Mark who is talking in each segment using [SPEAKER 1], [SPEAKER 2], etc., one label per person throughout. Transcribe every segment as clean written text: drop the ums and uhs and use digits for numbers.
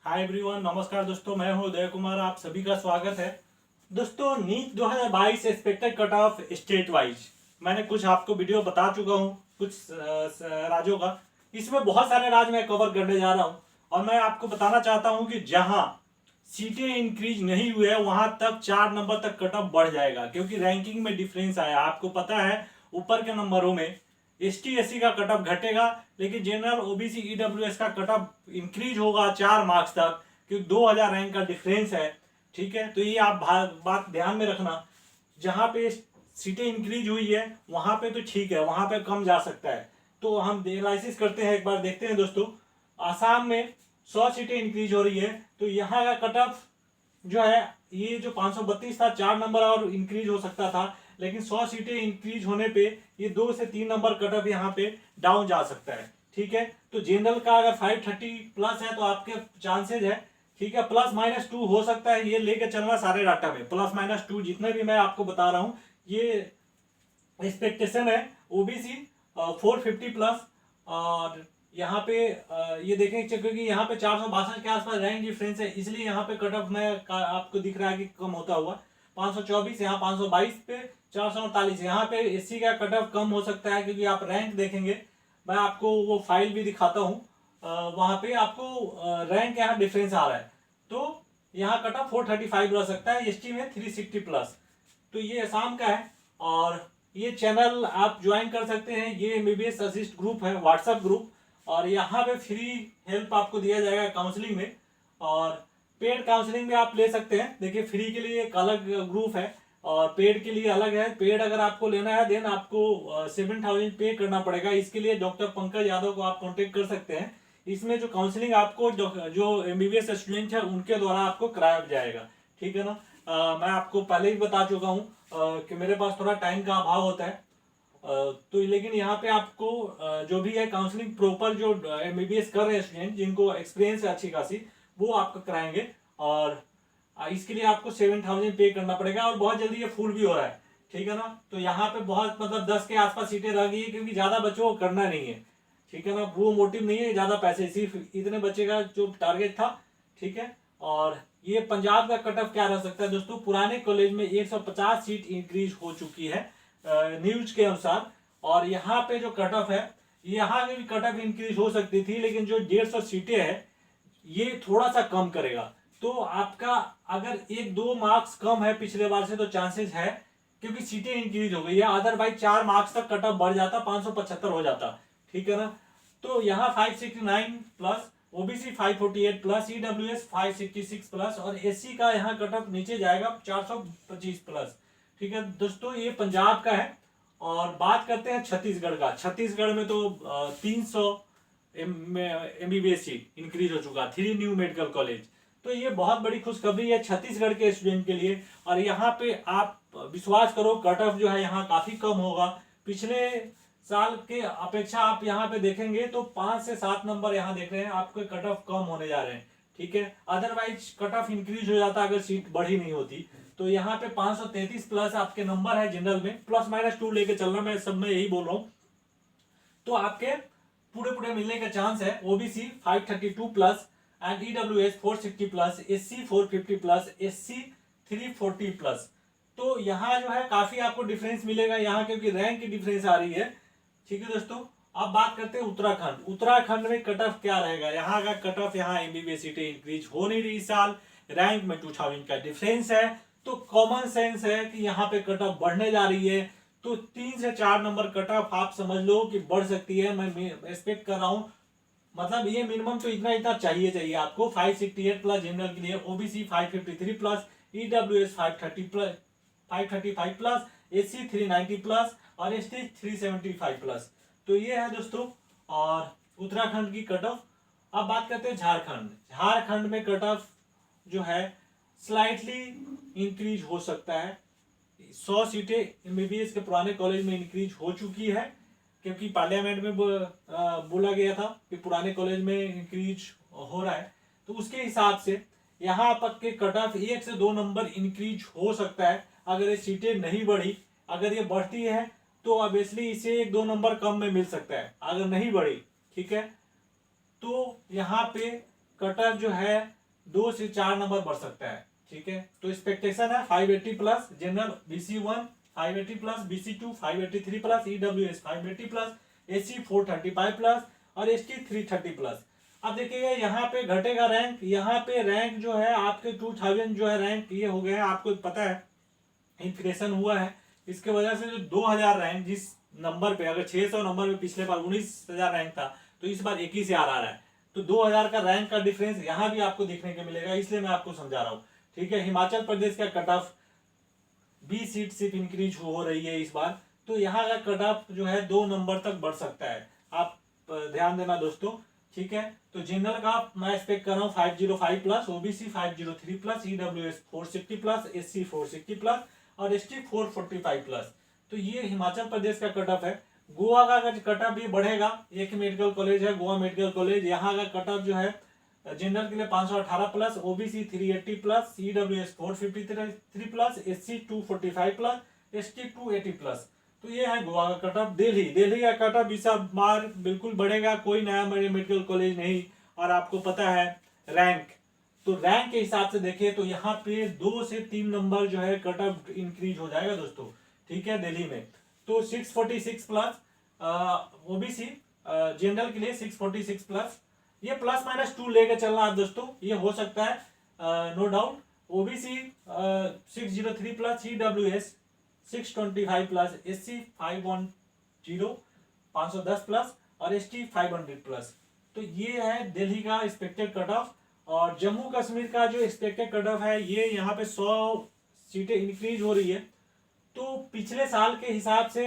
[SPEAKER 1] Hi everyone, नमस्कार दोस्तों। मैं हूं उदय कुमार, आप सभी का स्वागत है। दोस्तों, NEET 2022 expected cut off state wise मैंने कुछ आपको वीडियो बता चुका हूं, कुछ राज्यों का। इसमें बहुत सारे राज्य मैं कवर करने जा रहा हूं और मैं आपको बताना चाहता हूं कि जहां सीटें इंक्रीज नहीं हुए हैं वहां तक 4 नंबर तक कट ऑफ बढ़ जाएगा, क्योंकि रैंकिंग में डिफरेंस आया। आपको पता है ऊपर के नंबरों में ST SC का कट ऑफ घटेगा, लेकिन जनरल OBC EWS का कट ऑफ इंक्रीज होगा 4 मार्क्स तक, क्योंकि 2000 रैंक का डिफरेंस है। ठीक है, तो ये आप बात ध्यान में रखना। जहां पे सीटें इंक्रीज हुई है वहां पे तो ठीक है, वहां पे कम जा सकता है। तो हम एनालिसिस करते हैं, एक बार देखते हैं दोस्तों। आसाम में 100 सीटें इंक्रीज हो रही है, तो यहाँ का कट ऑफ जो है, ये जो 532 था 4 नंबर और इंक्रीज हो सकता था, लेकिन 100 सीटें इंक्रीज होने पे ये 2 से 3 नंबर कट ऑफ यहाँ पे डाउन जा सकता है। ठीक है, तो जनरल का अगर 530 प्लस है तो आपके चांसेज है, ठीक है, +-2 हो सकता है। ये लेके चलना सारे डाटा में, +-2 जितने भी मैं आपको बता रहा हूँ ये एक्सपेक्टेशन है। OBC 450 प्लस, और यहाँ पे ये देखें क्योंकि यहाँ पे 462 के आसपास रैंक डिफरेंस है, इसलिए यहाँ पे कट ऑफ में आपको दिख रहा है कि कम होता हुआ 524, यहाँ 522 पे 448। यहाँ पे SC का कट ऑफ कम हो सकता है, क्योंकि आप रैंक देखेंगे, मैं आपको वो फाइल भी दिखाता हूँ। वहाँ पे आपको रैंक यहाँ डिफरेंस आ रहा है, तो यहाँ कट ऑफ 435 रह सकता है, ST में 360 प्लस। तो ये असम का है, और ये चैनल आप ज्वाइन कर सकते हैं। ये MBBS असिस्ट ग्रुप है, व्हाट्सएप ग्रुप, और यहाँ पे फ्री हेल्प आपको दिया जाएगा काउंसलिंग में, और पेड काउंसलिंग में आप ले सकते हैं। देखिए, फ्री के लिए एक अलग ग्रुप है और पेड के लिए अलग है। पेड अगर आपको लेना है देन आपको 7000 पे करना पड़ेगा। इसके लिए डॉक्टर पंकज यादव को आप कॉन्टेक्ट कर सकते हैं। इसमें जो काउंसलिंग आपको जो MBBS स्टूडेंट है उनके द्वारा आपको कराया जाएगा। ठीक है ना। मैं आपको पहले ही बता चुका हूँ कि मेरे पास थोड़ा टाइम का अभाव होता है, तो लेकिन यहाँ पे आपको जो भी है काउंसलिंग प्रॉपर, जो MBBS कर रहे हैं स्टूडेंट जिनको एक्सपीरियंस है अच्छी खासी, वो आपको कराएंगे। और इसके लिए आपको 7000 पे करना पड़ेगा, और बहुत जल्दी ये फुल भी हो रहा है। ठीक है ना। तो यहाँ पे बहुत मतलब 10 के आसपास सीटें रह गई है, क्योंकि ज्यादा बच्चों को करना नहीं है। ठीक है ना, वो मोटिव नहीं है ज्यादा पैसे, सिर्फ इतने बच्चे का जो टारगेट था। ठीक है, और ये पंजाब का कट ऑफ क्या रह सकता है दोस्तों। पुराने कॉलेज में 150 सीट इंक्रीज हो चुकी है न्यूज के अनुसार, और यहाँ पे जो कट ऑफ है, यहाँ की भी कट ऑफ इंक्रीज हो सकती थी, लेकिन जो 150 सीटें है ये थोड़ा सा कम करेगा। तो आपका अगर 1-2 मार्क्स कम है पिछले बार से तो चांसेस है, क्योंकि सीटें इंक्रीज हो गई है। अदरवाइज 4 मार्क्स तक कट ऑफ बढ़ जाता, 575 हो जाता। ठीक है ना। तो यहाँ 569 plus, OBC 548 plus, EWS 566 plus, और SC का यहाँ कट ऑफ नीचे जाएगा 425 प्लस। ठीक है दोस्तों, ये पंजाब का है। और बात करते हैं छत्तीसगढ़ का। छत्तीसगढ़ में तो 300 MBBS सीट इंक्रीज हो चुका, 3 न्यू मेडिकल कॉलेज। तो ये बहुत बड़ी खुशखबरी है छत्तीसगढ़ के स्टूडेंट के लिए। और यहाँ पे आप विश्वास करो, कट ऑफ जो है यहाँ काफी कम होगा। पिछले साल के अपेक्षा आप यहाँ पे देखेंगे तो 5 से 7 नंबर यहाँ देख रहे हैं आपके कट ऑफ कम होने जा रहे हैं। ठीक है, अदरवाइज कट ऑफ इंक्रीज हो जाता अगर सीट बढ़ी नहीं होती। तो यहाँ पे 533 प्लस आपके नंबर है जनरल में, +-2 लेके चलना, मैं सब में यही बोल रहा हूँ। तो आपके पूरे पूरे मिलने का चांस है। OBC 532 plus and EWS 460 plus, SC 450 plus, SC 340 plus. तो यहाँ जो है काफी आपको डिफरेंस मिलेगा यहाँ, क्योंकि रैंक की डिफरेंस आ रही है। ठीक है दोस्तों, अब बात करते हैं उत्तराखंड। उत्तराखंड में कट ऑफ क्या रहेगा। यहाँ का कट ऑफ, यहाँ MBBS सीटें इंक्रीज हो नहीं रही इस साल, रैंक में 2000 का डिफरेंस है। तो कॉमन सेंस है कि यहाँ पे कट ऑफ बढ़ने जा रही है। तो 3 से 4 नंबर कट ऑफ आप समझ लो कि बढ़ सकती है। मैं एक्सपेक्ट कर रहा हूँ, मतलब ये मिनिमम तो इतना इतना चाहिए आपको। 568 प्लस जनरल के लिए, OBC 553 plus, EWS 530 plus, 535 plus, SC 390 plus, और ST 375 प्लस। तो ये है दोस्तों और उत्तराखंड की कट ऑफ। अब बात करते हैं झारखंड। झारखंड में कट ऑफ जो है स्लाइटली इंक्रीज हो सकता है। 100 सीटें MBBS के पुराने कॉलेज में इंक्रीज हो चुकी है, क्योंकि पार्लियामेंट में बोला गया था कि पुराने कॉलेज में इंक्रीज हो रहा है। तो उसके हिसाब से यहाँ पर के कट ऑफ 1 से 2 नंबर इंक्रीज हो सकता है। अगर ये सीटें नहीं बढ़ी, अगर ये बढ़ती है तो ऑब्वियसली इसे 1-2 नंबर कम में मिल सकता है, अगर नहीं बढ़ी। ठीक है, तो यहाँ पे कट ऑफ जो है 2 से 4 नंबर बढ़ सकता है, ठीक है। तो एक्सपेक्टेशन है 580 plus general BC1, 580 plus BC2, 583 plus EWS 580 plus, SC 435 plus और ST 330 प्लस। अब देखिएगा यहाँ पे घटेगा रैंक, यहाँ पे रैंक जो है आपके 2000 जो है रैंक ये हो गया है, आपको पता है इन्फ्लेशन हुआ है, इसके वजह से जो 2000 रैंक जिस नंबर पे, अगर 600 नंबर में पिछले बार 19,000 रैंक था तो इस बार 21,000 आ रहा है, तो 2000 का रैंक का डिफरेंस यहाँ भी आपको देखने को मिलेगा, इसलिए मैं आपको समझा रहा हूँ, ठीक है। हिमाचल प्रदेश का कट ऑफ 20 सीट सिर्फ इंक्रीज हो रही है इस बार, तो यहाँ का कट ऑफ जो है 2 नंबर तक बढ़ सकता है, आप ध्यान देना दोस्तों, ठीक है। तो जनरल का मैं एक्सपेक्ट कर रहा हूँ 505 plus, OBC 503 plus, EWS 460 plus, SC 460 plus और एसटी 445 प्लस। तो ये हिमाचल प्रदेश का कट ऑफ है। गोवा का कट ऑफ भी बढ़ेगा, एक मेडिकल कॉलेज है गोवा मेडिकल कॉलेज, यहाँ का कट ऑफ जो है जनरल के लिए 518 plus, OBC 380 plus, EWS 453 plus, SC 245 plus, ST 280 plus. तो ये है गोवा का कट ऑफ। दिल्ली का कट ऑफ इस बार बिल्कुल बढ़ेगा, कोई नया मेडिकल कॉलेज नहीं, और आपको पता है रैंक, तो रैंक के हिसाब से देखिए तो यहाँ पे 2 से 3 नंबर जो है कट ऑफ इंक्रीज हो जाएगा दोस्तों, ठीक है। दिल्ली में तो 646 प्लस, ओबीसी जनरल के लिए 646 प्लस, ये प्लस माइनस 2 लेके चलना आप दोस्तों, ये हो सकता है, no doubt. OBC 603 plus, EWS 625 plus, SC 510 plus और एसटी 500 प्लस। तो ये है दिल्ली का एक्सपेक्टेड कट ऑफ। और जम्मू कश्मीर का जो एक्सपेक्टेड कट ऑफ है, ये यहाँ पे 100 सीटें इंक्रीज हो रही है, तो पिछले साल के हिसाब से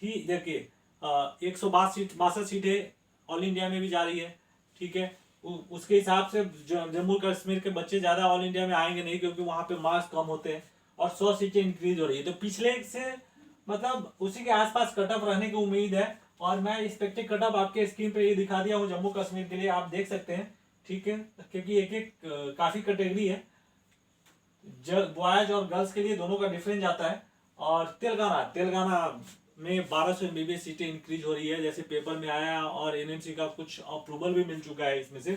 [SPEAKER 1] ही देखिए 162 सीटें ऑल इंडिया में भी जा रही है, ठीक है। उसके हिसाब से जम्मू कश्मीर के बच्चे ज़्यादा ऑल इंडिया में आएंगे नहीं, क्योंकि वहाँ पे मार्क्स कम होते हैं, और 100 सीटें इंक्रीज हो रही है, तो पिछले से मतलब उसी के आसपास कट ऑफ रहने की उम्मीद है। और मैं एक्सपेक्टेड कट ऑफ आपके स्क्रीन पे ये दिखा दिया हूँ जम्मू कश्मीर के लिए, आप देख सकते हैं, ठीक है, क्योंकि एक एक काफ़ी कैटेगरी है, बॉयज और गर्ल्स के लिए दोनों का डिफरेंस आता है। और तेलंगाना में 1200 MBBS सीटें इंक्रीज हो रही है, जैसे पेपर में आया, और एनएमसी का कुछ अप्रूवल भी मिल चुका है इसमें से,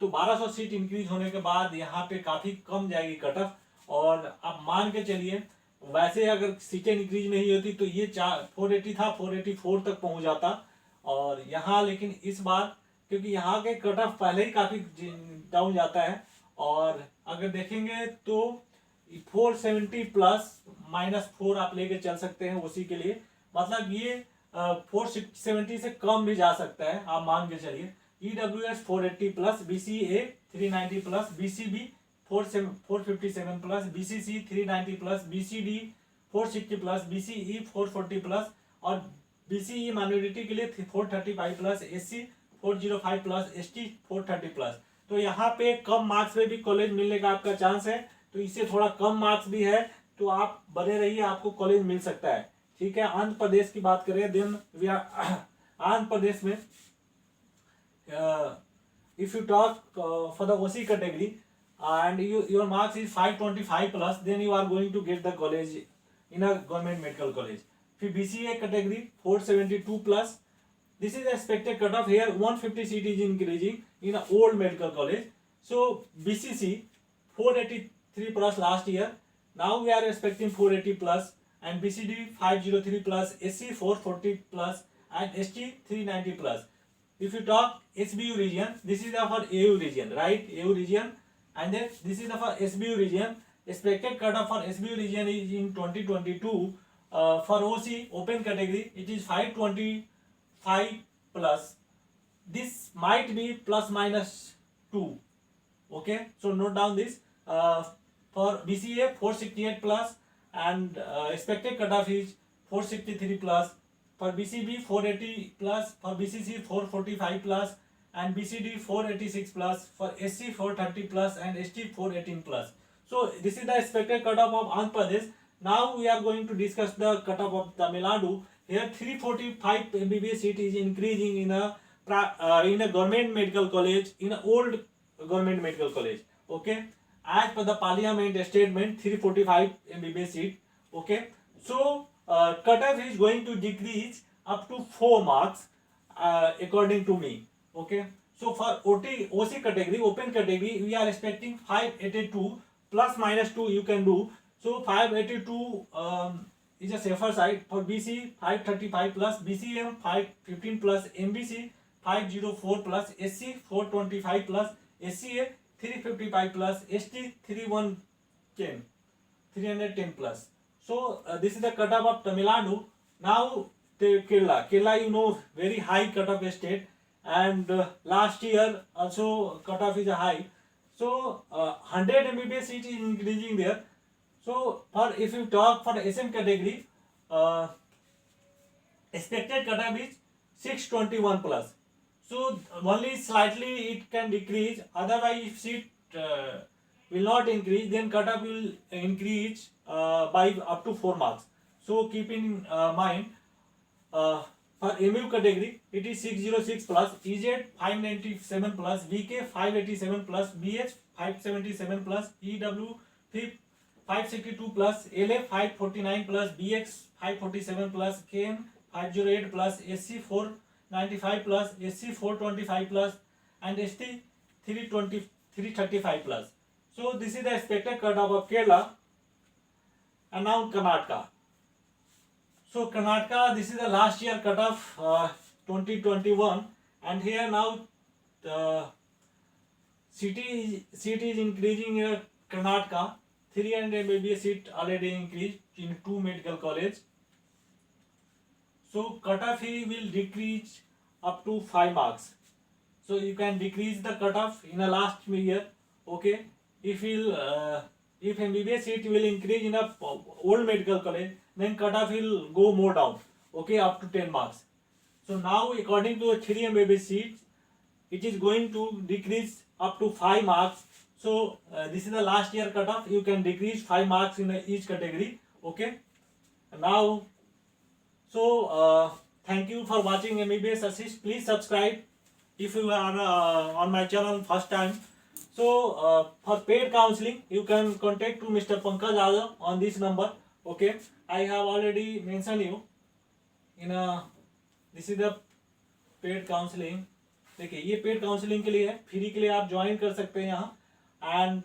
[SPEAKER 1] तो 1200 सीट इंक्रीज होने के बाद यहाँ पे काफ़ी कम जाएगी कट ऑफ। और आप मान के चलिए वैसे अगर सीटें इंक्रीज नहीं होती तो ये 480 था, 484 तक पहुँच जाता। और यहाँ लेकिन इस बार क्योंकि यहाँ के कट ऑफ पहले ही काफ़ी डाउन जाता है, और अगर देखेंगे तो 470 प्लस -4 आप लेके चल सकते हैं उसी के लिए, मतलब ये 470 से कम भी जा सकता है, आप मान के चलिए। EWS 480 plus, BCA 390 plus, BCB 457 plus, BCC 390 plus, BCD 460 plus, BCE 440 plus और BCE माइनॉरिटी के लिए 435 plus, SC 405 plus, ST 430 plus. तो यहाँ पे कम मार्क्स में भी कॉलेज मिलने का आपका चांस है, तो इससे थोड़ा कम मार्क्स भी है, तो आप बने रहिए, आपको कॉलेज मिल सकता है, ठीक है। आंध्र प्रदेश की बात करें, देन आंध्र प्रदेश में if you talk for the OC category and your marks is 525 plus, then you are going to get the college in a government medical college. फिर BCA category 472 plus, this is the expected cutoff here, 150 seat is increasing in a old medical college. So BCC 483 plus last year, now we are expecting 480 plus, and BCD 503 plus, SC 440 plus and ST 390 plus. If you talk SBU region, this is for AU region, right? AU region, and then this is for SBU region. Expected cutoff for SBU region is in 2022 for OC open category, it is 525 plus. This might be plus minus 2. Okay, so note down this. For BCA 468 plus, and expected cutoff is 463 plus. For BCB 480 plus, for BCC 445 plus, and BCD 486 plus, for SC 430 plus and ST 418 plus. So this is the expected cutoff of Andhra Pradesh. Now we are going to discuss the cutoff of Tamil Nadu. Here 345 MBBS seat is increasing in a government medical college, in an old government medical college. Okay, as per the parliament statement, 345 MBBS seat. Okay, so cutoff is going to decrease up to 4 marks according to me. Okay, So for OC category, open category, we are expecting 582 plus minus 2 you can do. So 582 is a safer side. For BC 535 plus, BCM 515 plus, MBC 504 plus, SC 425 plus, SCA 355 plus, ST 310 plus. So this is the cutoff of Tamil Nadu. Now the Kerala you know very high cutoff state, and last year also cutoff is high. So 100 MBBS seat is increasing there. So for if you talk for SM category, expected cutoff is 621 plus. So only slightly it can decrease. Otherwise, if seat will not increase, then cutoff will increase by up to 4 marks. So keep in mind. For MU category, it is 606 plus, EZ 597 plus, VK 587 plus, BH 577 plus, EW 562 plus, LA 549 plus, BX 547 plus, KN 508 plus, SC 495 plus, SC 425 plus, and ST 335 plus. So this is the expected cutoff of Kerala. And now Karnataka. So Karnataka, this is the last year cutoff 2021, and here now the seat is increasing in Karnataka. 300 MBBS seat already increased in 2 medical college. So cutoff he will decrease up to 5 marks. So you can decrease the cutoff in the last year. Okay, if MBBS seat will increase in a old medical college, then cutoff will go more down. Okay, up to 10 marks. So now according to 3 MBBS seats, it is going to decrease up to 5 marks. So this is the last year cutoff. You can decrease 5 marks in each category. Okay. Now, so thank you for watching MBBS Assist. Please subscribe if you are on my channel first time. So for paid counseling, you can contact to Mr. Pankaj Yadav on this number. Okay, I have already mentioned you in this is the paid counseling. देखिए ये paid counselling के लिए है, free के लिए आप join कर सकते हैं यहाँ, एंड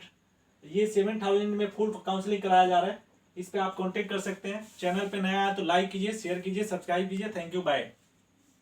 [SPEAKER 1] ये 7000 में फुल काउंसलिंग कराया जा रहा है. इस पे आप कांटेक्ट कर सकते हैं. चैनल पे नया है तो लाइक कीजिए, शेयर कीजिए, सब्सक्राइब कीजिए. Thank you, bye.